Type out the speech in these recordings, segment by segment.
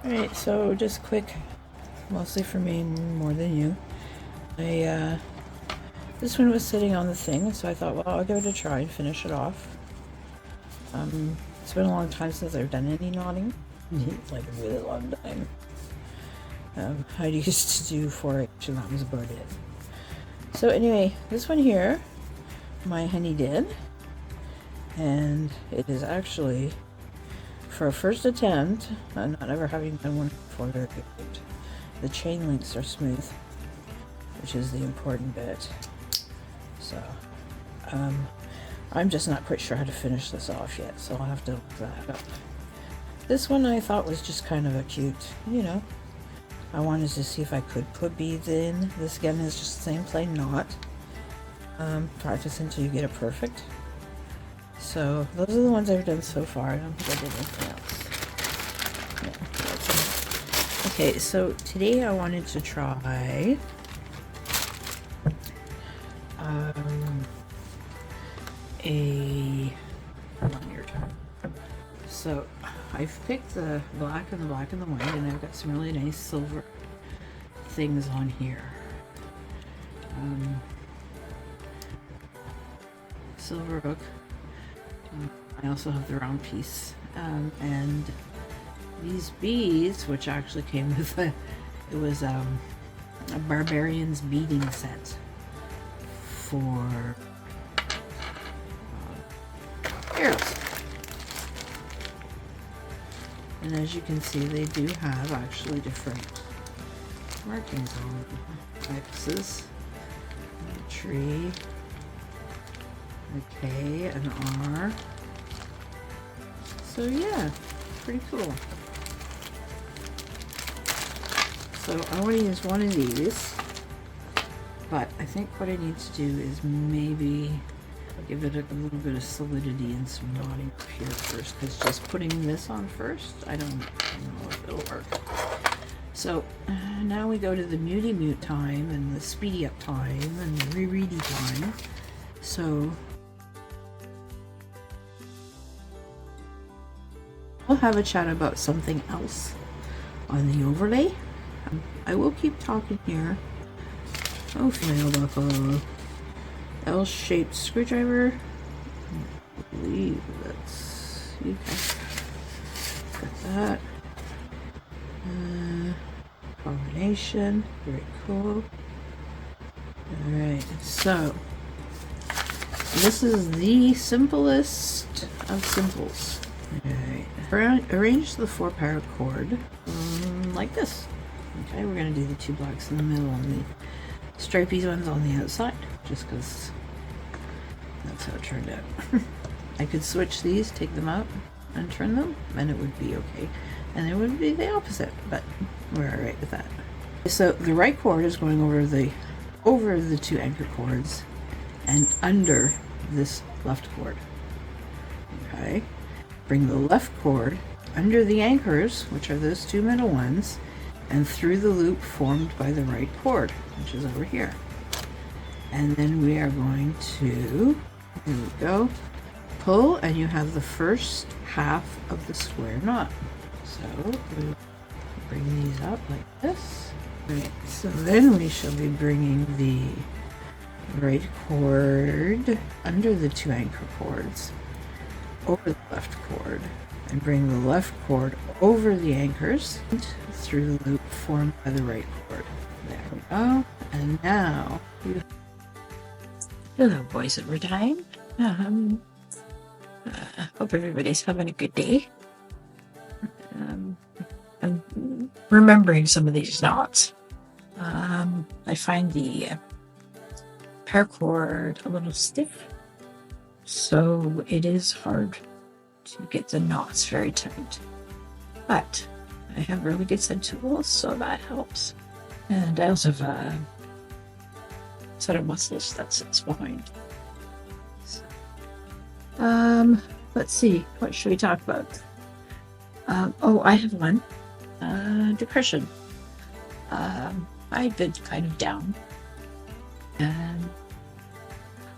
Alright, so just quick, mostly for me more than you. This one was sitting on the thing, so I thought, well, I'll give it a try and finish it off. It's been a long time since I've done any knotting. Like a really long time. I used to do 4-H and that was about it. So anyway, this one here, my honey did. And it is actually, for a first attempt, not ever having done one before, very good. The chain links are smooth, which is the important bit. So, I'm just not quite sure how to finish this off yet, so I'll have to look that up. This one I thought was just kind of a cute, you know, I wanted to see if I could put beads in. This again is just the same plain knot. Practice until you get it perfect. So those are the ones I've done so far. I don't think I did anything else. Yeah, okay, so today I wanted to try a lanyard. So I've picked the black and the black and the white, and I've got some really nice silver things on here. Silver hook. I also have the round piece, and these beads, which actually came with it was a Barbarian's beading set for arrows. And as you can see, they do have actually different markings on them. X's, a tree, a K, an R. So yeah, pretty cool. So I want to use one of these, but I think what I need to do is maybe give it a little bit of solidity and some knotting up here first, because just putting this on first, I don't know if it'll work. So now we go to the muty mute time and the speedy up time and the re-ready time. So we'll have a chat about something else on the overlay. I will keep talking here. Oh, flail buckle. L-shaped screwdriver. I believe that's okay. Got that. Combination. Very cool. Alright, so this is the simplest of simples. Alright, arrange the 4 paracord like this. Okay, we're going to do the 2 blacks in the middle and the stripy ones on the outside, just because that's how it turned out. I could switch these, take them out, and turn them, and it would be okay. And it would be the opposite, but we're alright with that. So the right cord is going over the 2 anchor cords and under this left cord. Okay. Bring the left cord under the anchors, which are those 2 middle ones, and through the loop formed by the right cord, which is over here. And then we are going to, here we go, pull, and you have the first half of the square knot. So we bring these up like this. Right, so then we shall be bringing the right cord under the 2 anchor cords, over the left cord, and bring the left cord over the anchors through the loop formed by the right cord. There we go. And now you... Hello, boys over time. Hope everybody's having a good day. I'm remembering some of these knots. I find the paracord a little stiff, so it is hard to get the knots very tight. But I have really good scent tools, so that helps. And I also have a set of muscles that sits behind. So, let's see, what should we talk about? Oh, I have one. Depression. I've been kind of down, and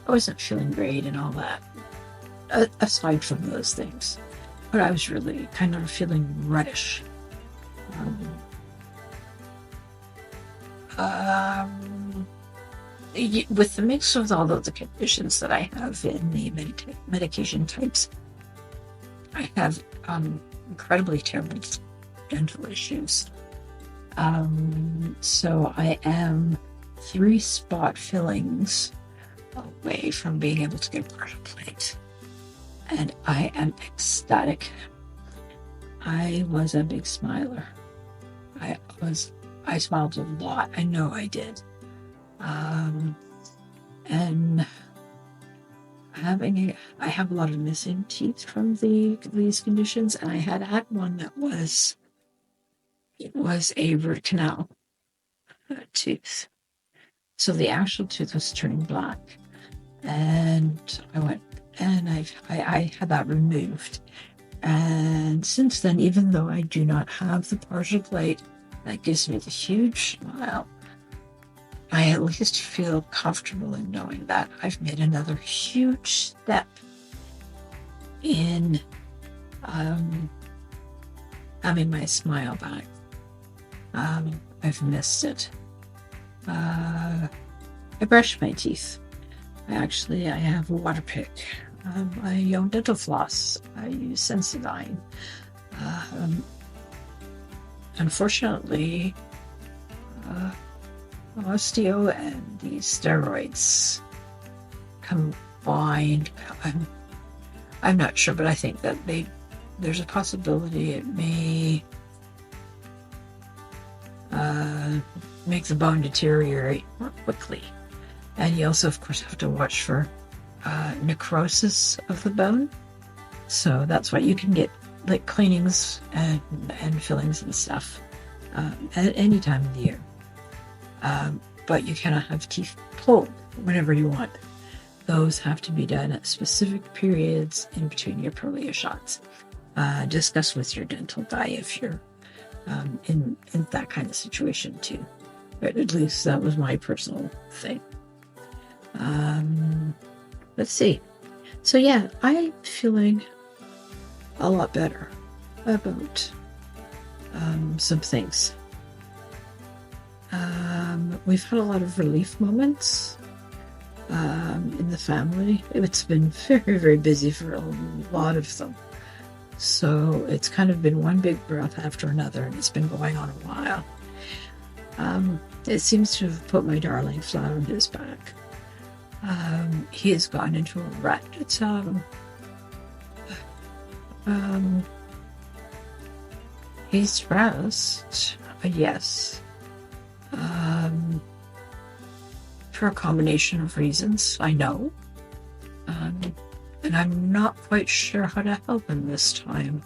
I wasn't feeling great and all that, aside from those things. But I was really kind of feeling ruddish. With the mix of all of the conditions that I have in the medication types, I have incredibly terrible dental issues. So I am 3 spot fillings away from being able to get a partial plate. And I am ecstatic. I was a big smiler. I smiled a lot. I know I did. And I have a lot of missing teeth from these conditions, and I had one that was a root canal tooth. So the actual tooth was turning black, and I went and I had that removed. And since then, even though I do not have the partial plate that gives me the huge smile, I at least feel comfortable in knowing that I've made another huge step in having my smile back. I've missed it. I brush my teeth. I have a water pick. I own dental floss. I use Sensodyne. Unfortunately, osteo and these steroids combined, I'm not sure, but I think that there's a possibility it may make the bone deteriorate more quickly. And you also, of course, have to watch for necrosis of the bone. So that's why you can get like cleanings and fillings and stuff at any time of the year. But you cannot have teeth pulled whenever you want. Those have to be done at specific periods in between your Prolia shots. Discuss with your dental guy if you're in that kind of situation too. But at least that was my personal thing. Let's see. So yeah, I'm feeling a lot better about some things. We've had a lot of relief moments in the family. It's been very, very busy for a lot of them. So it's kind of been one big breath after another, and it's been going on a while. It seems to have put my darling flat on his back. He has gone into a rut. It's he's stressed, yes. For a combination of reasons, I know. And I'm not quite sure how to help him this time.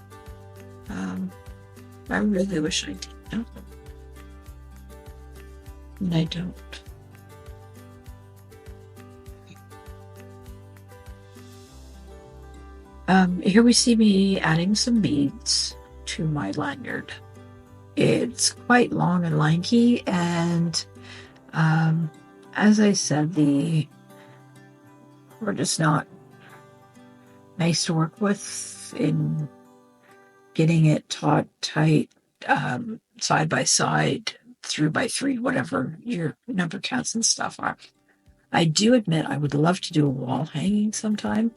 I really wish I did know. And I don't. Here we see me adding some beads to my lanyard. It's quite long and lanky, and as I said, the cord is not nice to work with in getting it taut tight, side by side, 3x3, whatever your number counts and stuff are. I do admit I would love to do a wall hanging sometime.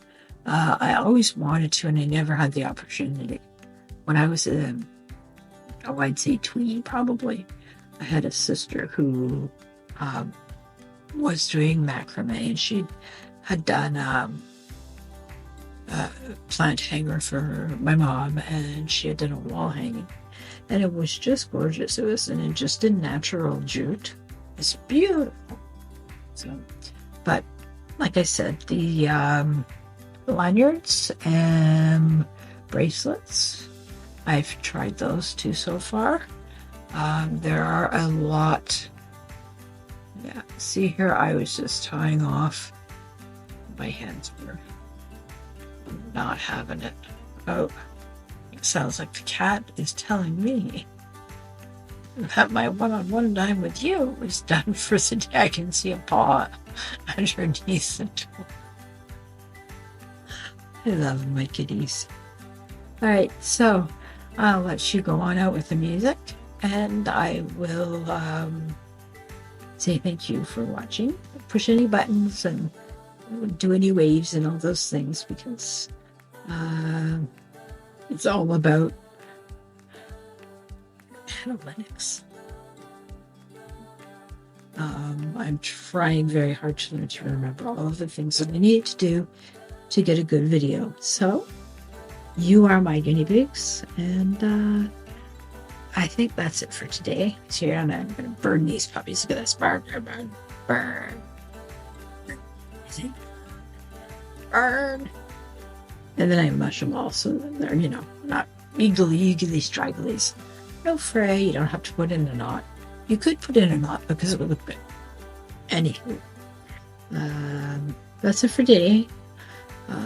I always wanted to, and I never had the opportunity. When I was I'd say tween probably, I had a sister who was doing macrame, and she had done a plant hanger for my mom, and she had done a wall hanging, and it was just gorgeous. It was just a natural jute. It's beautiful. So, but like I said, the lanyards and bracelets, I've tried those too so far. There are a lot. Yeah, see here, I was just tying off. My hands were not having it. Oh, it sounds like the cat is telling me that my one-on-one time with you was done for the day. I can see a paw underneath the door. I love my kitties. Alright, so I'll let you go on out with the music, and I will say thank you for watching. Push any buttons and do any waves and all those things, because it's all about analytics. I'm trying very hard to learn to remember all of the things that I need to do to get a good video. So you are my guinea pigs, and I think that's it for today. So here I'm going to burn these puppies. Look at this. Burn, burn, burn, burn. See? Burn. And then I mush them all so that they're, not eagerly stragglies. No fray. You don't have to put in a knot. You could put in a knot because it would look good. Anywho, that's it for today.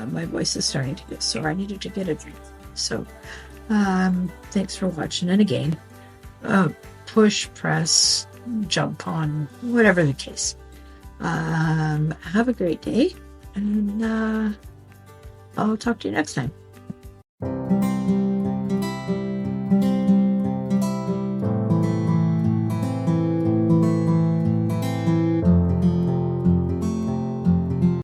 My voice is starting to get sore. I needed to get a drink. So, thanks for watching. And again, push, press, jump on, whatever the case. Have a great day, and I'll talk to you next time.